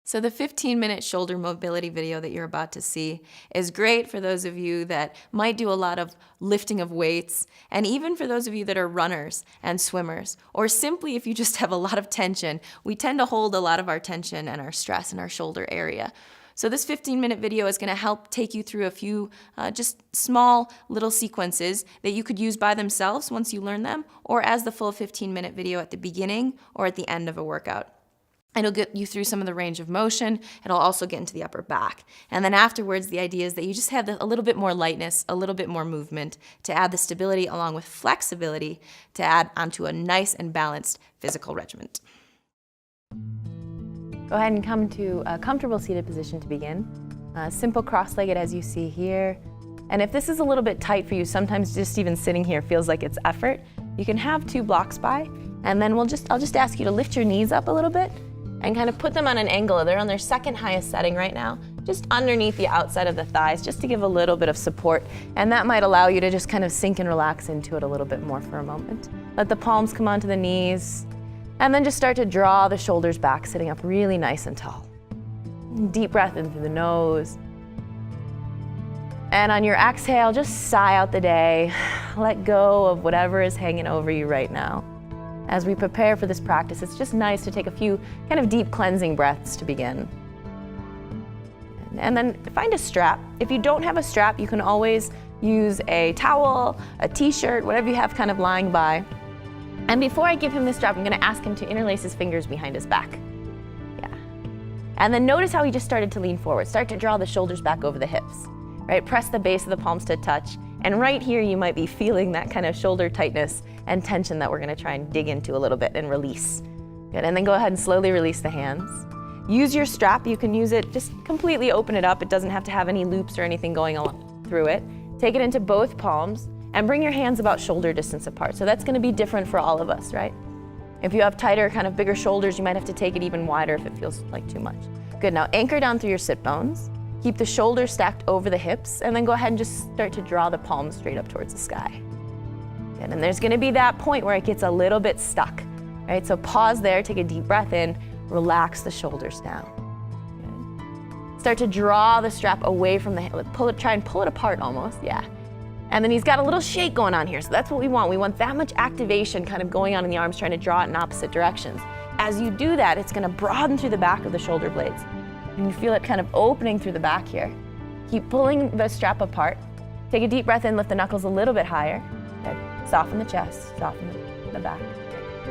So the 15-minute shoulder mobility video that you're about to see is great for those of you that might do a lot of lifting of weights, and even for those of you that are runners and swimmers, or simply if you just have a lot of tension. We tend to hold a lot of our tension and our stress in our shoulder area. So this 15-minute video is going to help take you through a few just small little sequences that you could use by themselves once you learn them, or as the full 15-minute video at the beginning or at the end of a workout. It'll get you through some of the range of motion. It'll also get into the upper back. And then afterwards, the idea is that you just have a little bit more lightness, a little bit more movement to add the stability along with flexibility to add onto a nice and balanced physical regimen. Go ahead and come to a comfortable seated position to begin. Simple cross-legged as you see here. And if this is a little bit tight for you, sometimes just even sitting here feels like it's effort, you can have 2 blocks by, and then I'll just ask you to lift your knees up a little bit and kind of put them on an angle. They're on their second highest setting right now, just underneath the outside of the thighs, just to give a little bit of support. And that might allow you to just kind of sink and relax into it a little bit more for a moment. Let the palms come onto the knees, and then just start to draw the shoulders back, sitting up really nice and tall. Deep breath in through the nose. And on your exhale, just sigh out the day. Let go of whatever is hanging over you right now. As we prepare for this practice, it's just nice to take a few kind of deep cleansing breaths to begin. And then find a strap. If you don't have a strap, you can always use a towel, a t-shirt, whatever you have kind of lying by. And before I give him this strap, I'm going to ask him to interlace his fingers behind his back. Yeah. And then notice how he just started to lean forward. Start to draw the shoulders back over the hips. Right? Press the base of the palms to touch. And right here, you might be feeling that kind of shoulder tightness and tension that we're going to try and dig into a little bit and release. Good. And then go ahead and slowly release the hands. Use your strap. You can use it, just completely open it up. It doesn't have to have any loops or anything going along through it. Take it into both palms and bring your hands about shoulder distance apart. So that's going to be different for all of us, right? If you have tighter, kind of bigger shoulders, you might have to take it even wider if it feels like too much. Good. Now anchor down through your sit bones. Keep the shoulders stacked over the hips, and then go ahead and just start to draw the palms straight up towards the sky. Good. And there's going to be that point where it gets a little bit stuck, right? So pause there, take a deep breath in, relax the shoulders down. Good. Start to draw the strap away from the hip. Try and pull it apart almost, yeah. And then he's got a little shake going on here, so that's what we want. We want that much activation kind of going on in the arms, trying to draw it in opposite directions. As you do that, it's going to broaden through the back of the shoulder blades. And you feel it kind of opening through the back here. Keep pulling the strap apart. Take a deep breath in, lift the knuckles a little bit higher. Good. Soften the chest, soften the back.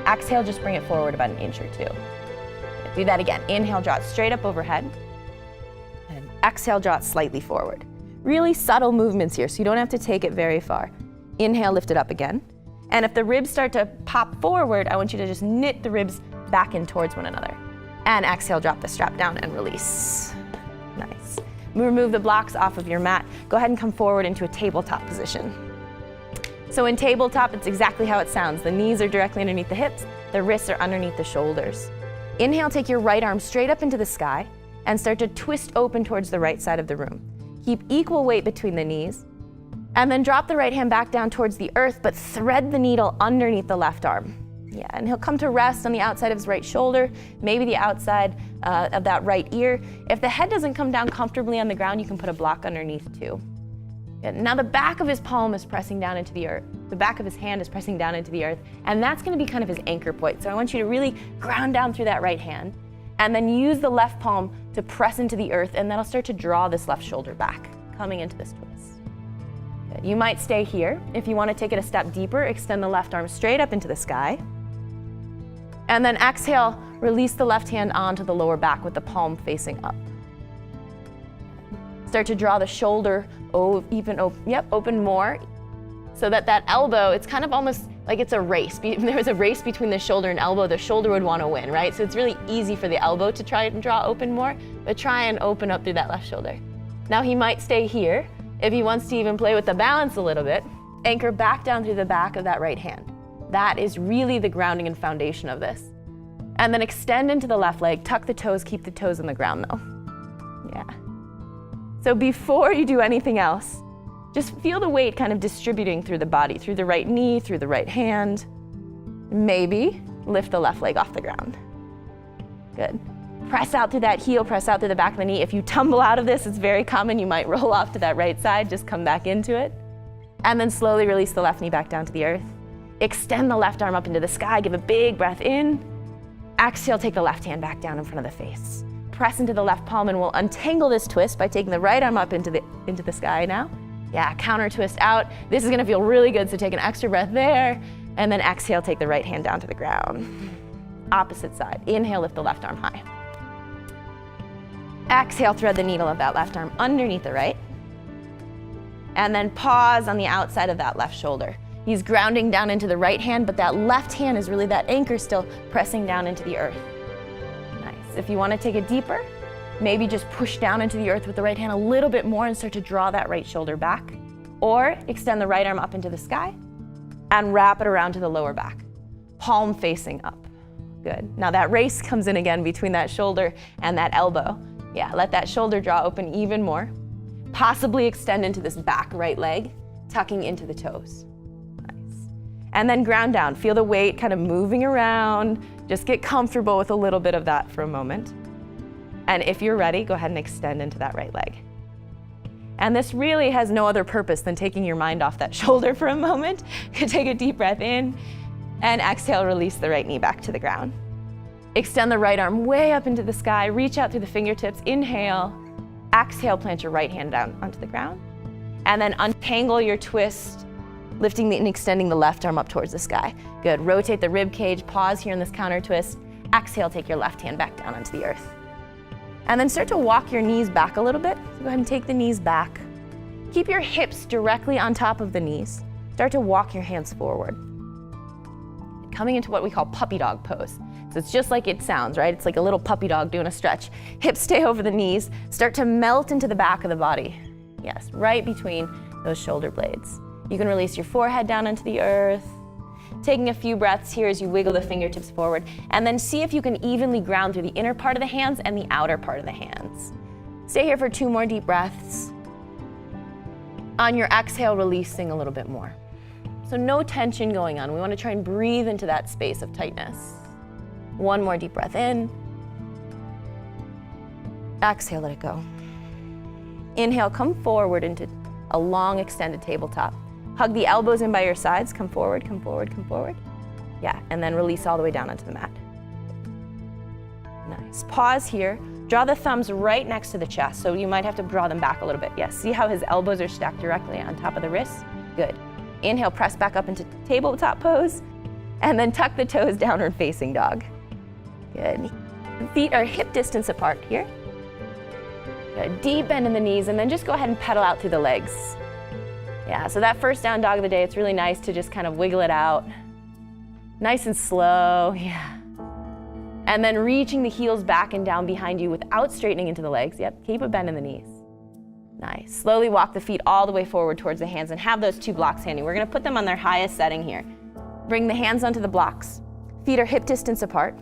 Exhale, just bring it forward about an inch or 2. Do that again. Inhale, draw it straight up overhead. And exhale, draw it slightly forward. Really subtle movements here, so you don't have to take it very far. Inhale, lift it up again. And if the ribs start to pop forward, I want you to just knit the ribs back in towards one another. And exhale, drop the strap down and release. Nice. Remove the blocks off of your mat. Go ahead and come forward into a tabletop position. So in tabletop, it's exactly how it sounds. The knees are directly underneath the hips. The wrists are underneath the shoulders. Inhale, take your right arm straight up into the sky and start to twist open towards the right side of the room. Keep equal weight between the knees. And then drop the right hand back down towards the earth, but thread the needle underneath the left arm. Yeah, and he'll come to rest on the outside of his right shoulder, maybe the outside of that right ear. If the head doesn't come down comfortably on the ground, you can put a block underneath too. Good. Now the back of his palm is pressing down into the earth. The back of his hand is pressing down into the earth, and that's going to be kind of his anchor point. So I want you to really ground down through that right hand, and then use the left palm to press into the earth, and that'll start to draw this left shoulder back, coming into this twist. Good. You might stay here. If you want to take it a step deeper, extend the left arm straight up into the sky. And then exhale, release the left hand onto the lower back with the palm facing up. Start to draw the shoulder open more, so that elbow, it's kind of almost like it's a race. If there was a race between the shoulder and elbow, the shoulder would want to win, right? So it's really easy for the elbow to try and draw open more, but try and open up through that left shoulder. Now he might stay here. If he wants to even play with the balance a little bit, anchor back down through the back of that right hand. That is really the grounding and foundation of this. And then extend into the left leg, tuck the toes, keep the toes on the ground though. Yeah. So before you do anything else, just feel the weight kind of distributing through the body, through the right knee, through the right hand. Maybe lift the left leg off the ground. Good. Press out through that heel, press out through the back of the knee. If you tumble out of this, it's very common. You might roll off to that right side, just come back into it. And then slowly release the left knee back down to the earth. Extend the left arm up into the sky, give a big breath in. Exhale, take the left hand back down in front of the face. Press into the left palm and we'll untangle this twist by taking the right arm up into the sky now. Yeah, counter twist out. This is gonna feel really good, so take an extra breath there, and then exhale, take the right hand down to the ground. Opposite side. Inhale, lift the left arm high. Exhale, thread the needle of that left arm underneath the right. And then pause on the outside of that left shoulder. He's grounding down into the right hand, but that left hand is really that anchor still pressing down into the earth. Nice. If you want to take it deeper, maybe just push down into the earth with the right hand a little bit more and start to draw that right shoulder back. Or extend the right arm up into the sky and wrap it around to the lower back. Palm facing up. Good. Now that race comes in again between that shoulder and that elbow. Yeah, let that shoulder draw open even more. Possibly extend into this back right leg, tucking into the toes. Nice. And then ground down. Feel the weight kind of moving around. Just get comfortable with a little bit of that for a moment. And if you're ready, go ahead and extend into that right leg. And this really has no other purpose than taking your mind off that shoulder for a moment. Take a deep breath in and exhale, release the right knee back to the ground. Extend the right arm way up into the sky, reach out through the fingertips, inhale, exhale, plant your right hand down onto the ground, and then untangle your twist, lifting and extending the left arm up towards the sky. Good, rotate the rib cage, pause here in this counter twist, exhale, take your left hand back down onto the earth. And then start to walk your knees back a little bit. So go ahead and take the knees back. Keep your hips directly on top of the knees. Start to walk your hands forward. Coming into what we call puppy dog pose. So it's just like it sounds, right? It's like a little puppy dog doing a stretch. Hips stay over the knees, start to melt into the back of the body. Yes, right between those shoulder blades. You can release your forehead down into the earth. Taking a few breaths here as you wiggle the fingertips forward, and then see if you can evenly ground through the inner part of the hands and the outer part of the hands. Stay here for 2 more deep breaths. On your exhale, releasing a little bit more. So no tension going on. We want to try and breathe into that space of tightness. 1 more deep breath in. Exhale, let it go. Inhale, come forward into a long extended tabletop. Hug the elbows in by your sides. Come forward, come forward, come forward. Yeah, and then release all the way down onto the mat. Nice. Pause here. Draw the thumbs right next to the chest, so you might have to draw them back a little bit. Yes, see how his elbows are stacked directly on top of the wrists? Good. Inhale, press back up into tabletop pose, and then tuck the toes, downward facing dog. Good. Feet are hip distance apart here. Good. Deep bend in the knees, and then just go ahead and pedal out through the legs. Yeah, so that first down dog of the day, it's really nice to just kind of wiggle it out. Nice and slow, yeah. And then reaching the heels back and down behind you without straightening into the legs. Yep, keep a bend in the knees. Nice. Slowly walk the feet all the way forward towards the hands and have those 2 blocks handy. We're gonna put them on their highest setting here. Bring the hands onto the blocks. Feet are hip distance apart.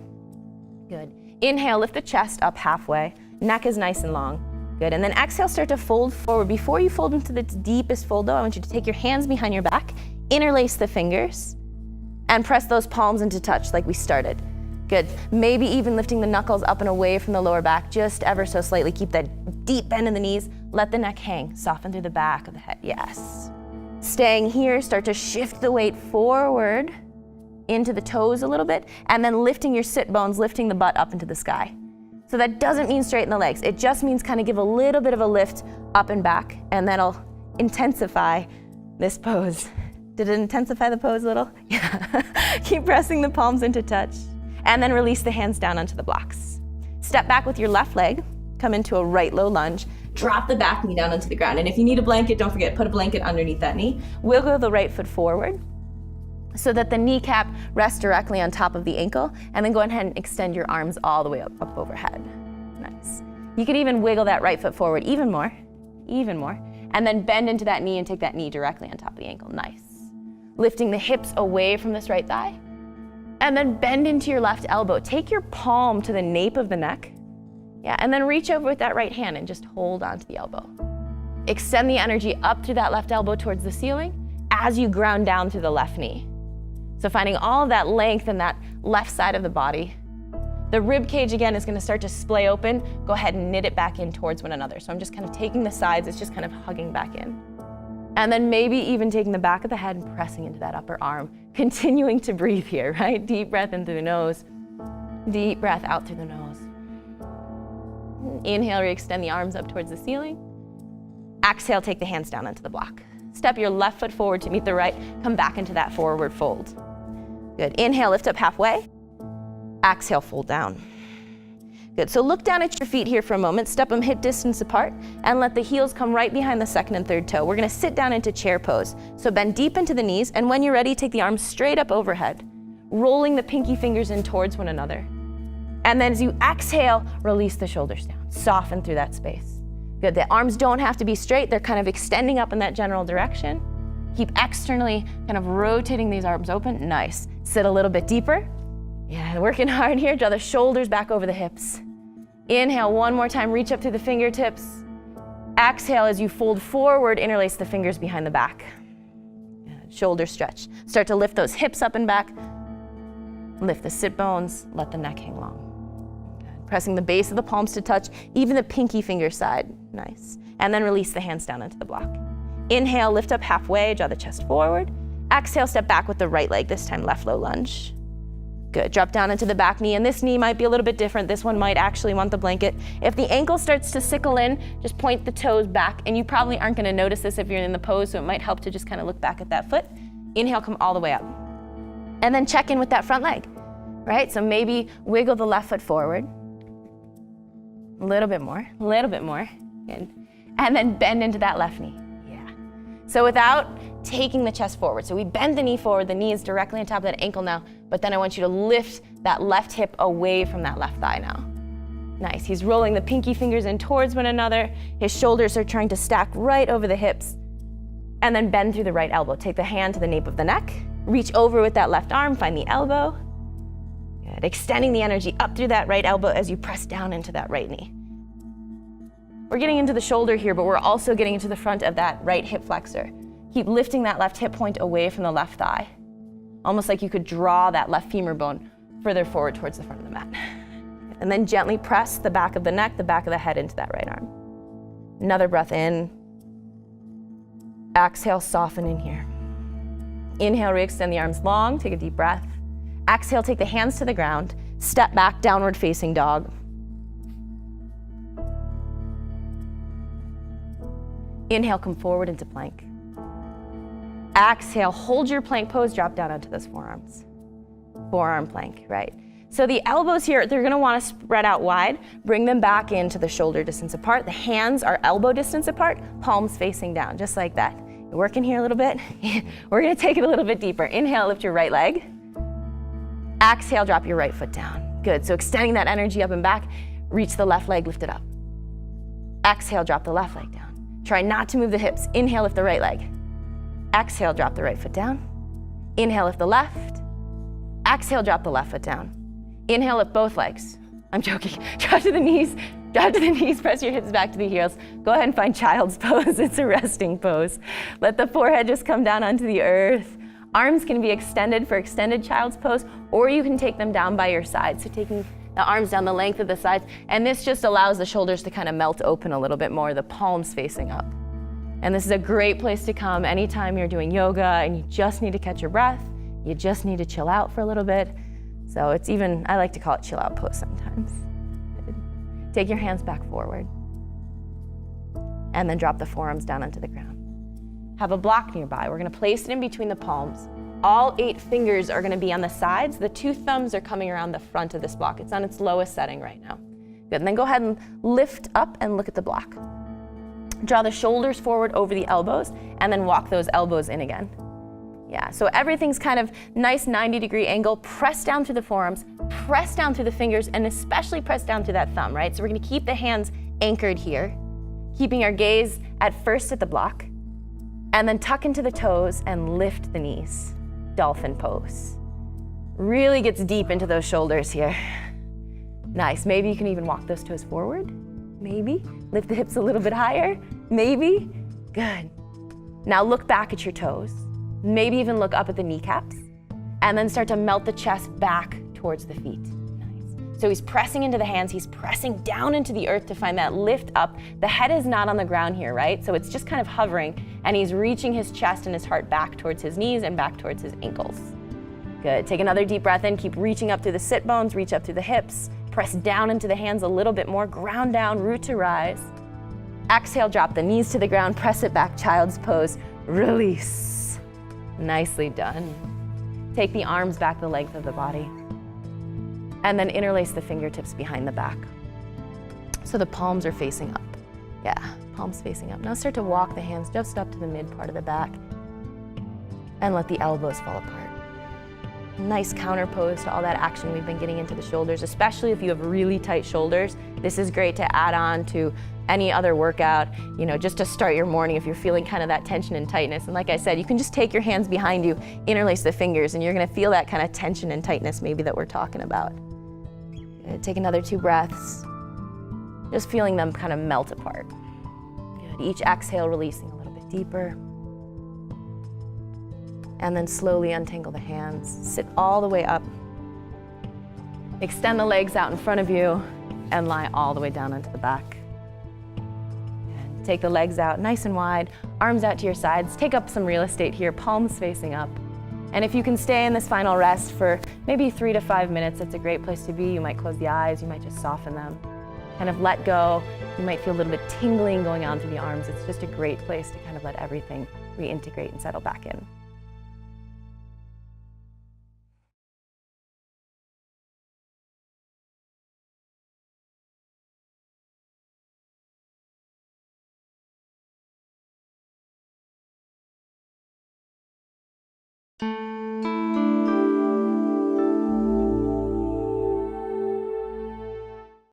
Good. Inhale, lift the chest up halfway. Neck is nice and long. Good, and then exhale, start to fold forward. Before you fold into the deepest fold though, I want you to take your hands behind your back, interlace the fingers, and press those palms into touch like we started. Good, maybe even lifting the knuckles up and away from the lower back, just ever so slightly. Keep that deep bend in the knees, let the neck hang, soften through the back of the head, yes. Staying here, start to shift the weight forward into the toes a little bit, and then lifting your sit bones, lifting the butt up into the sky. So that doesn't mean straighten the legs. It just means kind of give a little bit of a lift up and back, and that'll intensify this pose. Did it intensify the pose a little? Yeah. Keep pressing the palms into touch, and then release the hands down onto the blocks. Step back with your left leg, come into a right low lunge, drop the back knee down onto the ground. And if you need a blanket, don't forget, put a blanket underneath that knee. Wiggle the right foot forward, so that the kneecap rests directly on top of the ankle, and then go ahead and extend your arms all the way up overhead. Nice. You can even wiggle that right foot forward even more, and then bend into that knee and take that knee directly on top of the ankle. Nice. Lifting the hips away from this right thigh, and then bend into your left elbow. Take your palm to the nape of the neck, yeah, and then reach over with that right hand and just hold onto the elbow. Extend the energy up through that left elbow towards the ceiling as you ground down through the left knee. So finding all of that length in that left side of the body. The rib cage again is gonna start to splay open. Go ahead and knit it back in towards one another. So I'm just kind of taking the sides, it's just kind of hugging back in. And then maybe even taking the back of the head and pressing into that upper arm. Continuing to breathe here, right? Deep breath in through the nose. Deep breath out through the nose. Inhale, re-extend the arms up towards the ceiling. Exhale, take the hands down into the block. Step your left foot forward to meet the right. Come back into that forward fold. Good. Inhale, lift up halfway. Exhale, fold down. Good. So look down at your feet here for a moment. Step them hip distance apart and let the heels come right behind the second and third toe. We're going to sit down into chair pose. So bend deep into the knees, and when you're ready, take the arms straight up overhead, rolling the pinky fingers in towards one another. And then as you exhale, release the shoulders down. Soften through that space. Good. The arms don't have to be straight. They're kind of extending up in that general direction. Keep externally kind of rotating these arms open. Nice. Sit a little bit deeper. Yeah, working hard here. Draw the shoulders back over the hips. Inhale, one more time, reach up through the fingertips. Exhale, as you fold forward, interlace the fingers behind the back. Shoulder stretch. Start to lift those hips up and back. Lift the sit bones, let the neck hang long. Good. Pressing the base of the palms to touch, even the pinky finger side. Nice. And then release the hands down into the block. Inhale, lift up halfway, draw the chest forward. Exhale, step back with the right leg, this time left low lunge. Good. Drop down into the back knee, and this knee might be a little bit different. This one might actually want the blanket. If the ankle starts to sickle in, just point the toes back, and you probably aren't going to notice this if you're in the pose, so it might help to just kind of look back at that foot. Inhale, come all the way up. And then check in with that front leg, right? So maybe wiggle the left foot forward. A little bit more, Good. And then bend into that left knee. Yeah. So without taking the chest forward. So we bend the knee forward, the knee is directly on top of that ankle now, but then I want you to lift that left hip away from that left thigh now. Nice. He's rolling the pinky fingers in towards one another. His shoulders are trying to stack right over the hips. And then bend through the right elbow. Take the hand to the nape of the neck. Reach over with that left arm, find the elbow. Good. Extending the energy up through that right elbow as you press down into that right knee. We're getting into the shoulder here, but we're also getting into the front of that right hip flexor. Keep lifting that left hip point away from the left thigh. Almost like you could draw that left femur bone further forward towards the front of the mat. And then gently press the back of the neck, the back of the head into that right arm. Another breath in. Exhale, soften in here. Inhale, re-extend the arms long, take a deep breath. Exhale, take the hands to the ground. Step back, downward facing dog. Inhale, come forward into plank. Exhale, hold your plank pose, drop down onto those forearms. Forearm plank, right? So the elbows here, they're gonna wanna spread out wide. Bring them back into the shoulder distance apart. The hands are elbow distance apart, palms facing down, just like that. You're working here a little bit. We're gonna take it a little bit deeper. Inhale, lift your right leg. Exhale, drop your right foot down. Good, so extending that energy up and back. Reach the left leg, lift it up. Exhale, drop the left leg down. Try not to move the hips. Inhale, lift the right leg. Exhale, drop the right foot down. Inhale, lift the left. Exhale, drop the left foot down. Inhale, lift both legs. I'm joking. Drop to the knees. Drop to the knees, press your hips back to the heels. Go ahead and find child's pose. It's a resting pose. Let the forehead just come down onto the earth. Arms can be extended for extended child's pose, or you can take them down by your side. So taking the arms down the length of the sides, and this just allows the shoulders to kind of melt open a little bit more, the palms facing up. And this is a great place to come anytime you're doing yoga and you just need to catch your breath, you just need to chill out for a little bit. So it's even, I like to call it chill out pose sometimes. Take your hands back forward. And then drop the forearms down onto the ground. Have a block nearby. We're gonna place it in between the palms. All 8 fingers are gonna be on the sides. The 2 thumbs are coming around the front of this block. It's on its lowest setting right now. Good, and then go ahead and lift up and look at the block. Draw the shoulders forward over the elbows, and then walk those elbows in again. Yeah, so everything's kind of nice 90-degree angle. Press down through the forearms, press down through the fingers, and especially press down through that thumb, right? So we're gonna keep the hands anchored here, keeping our gaze at first at the block, and then tuck into the toes and lift the knees. Dolphin pose. Really gets deep into those shoulders here. Nice, maybe you can even walk those toes forward. Maybe. Lift the hips a little bit higher. Maybe. Good. Now look back at your toes. Maybe even look up at the kneecaps. And then start to melt the chest back towards the feet. Nice. So he's pressing into the hands, he's pressing down into the earth to find that lift up. The head is not on the ground here, right? So it's just kind of hovering, and he's reaching his chest and his heart back towards his knees and back towards his ankles. Good, take another deep breath in, keep reaching up through the sit bones, reach up through the hips, press down into the hands a little bit more, ground down, root to rise. Exhale, drop the knees to the ground, press it back, child's pose, release. Nicely done. Take the arms back the length of the body. And then interlace the fingertips behind the back. So the palms are facing up. Yeah, palms facing up. Now start to walk the hands just up to the mid part of the back and let the elbows fall apart. Nice counter pose to all that action we've been getting into the shoulders, especially if you have really tight shoulders. This is great to add on to any other workout, just to start your morning if you're feeling kind of that tension and tightness. And like I said, you can just take your hands behind you, interlace the fingers, and you're gonna feel that kind of tension and tightness maybe that we're talking about. Good. Take another 2 breaths, just feeling them kind of melt apart. Good. Each exhale, releasing a little bit deeper. And then slowly untangle the hands, sit all the way up. Extend the legs out in front of you and lie all the way down onto the back. And take the legs out nice and wide, arms out to your sides. Take up some real estate here, palms facing up. And if you can stay in this final rest for maybe 3 to 5 minutes, it's a great place to be. You might close the eyes, you might just soften them. Kind of let go. You might feel a little bit tingling going on through the arms. It's just a great place to kind of let everything reintegrate and settle back in.